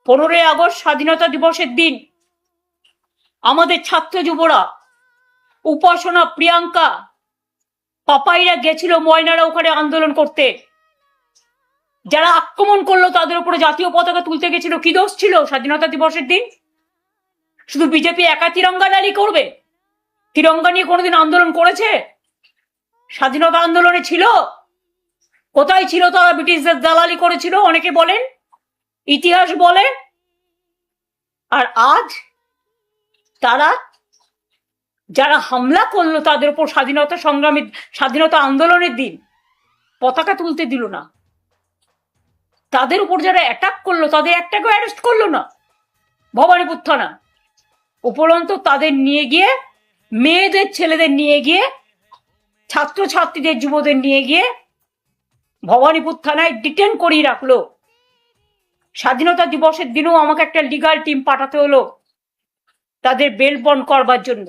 15ই August স্বাধীনতা দিবসের দিন আমাদের ছাত্র যুবরা, উপাসনা, প্রিয়াঙ্কা, পাপাইরা গেছিল ময়নারা ওখানে আন্দোলন করতে। যারা আক্রমণ করলো তাদের উপরে জাতীয় পতাকা তুলতে গেছিল, কি দোষ ছিল স্বাধীনতা দিবসের দিন? শুধু বিজেপি একা তিরঙ্গা র্যালি করবে? তিরঙ্গা নিয়ে কোনোদিন আন্দোলন করেছে? স্বাধীনতা আন্দোলনে ছিল? কোথায় ছিল তারা? ব্রিটিশদের দালালি করেছিল অনেকে বলেন, ইতিহাস বলে। আর আজ তারা, যারা হামলা করলো তাদের উপর স্বাধীনতা সংগ্রামী, স্বাধীনতা আন্দোলনের দিন পতাকা তুলতে দিল না, তাদের উপর যারা অ্যাটাক করলো তাদের একটাকেও অ্যারেস্ট করলো না ভবানীপুর থানা। উপরন্তু তাদের নিয়ে গিয়ে, মেয়েদের ছেলেদের নিয়ে গিয়ে, ছাত্রছাত্রীদের যুবদের নিয়ে গিয়ে ভবানীপুর থানায় ডিটেন করিয়ে রাখলো। স্বাধীনতা দিবসের দিনেও আমাকে একটা লিগাল টিম পাঠাতে হলো তাদের বেল বন্ড করবার জন্য।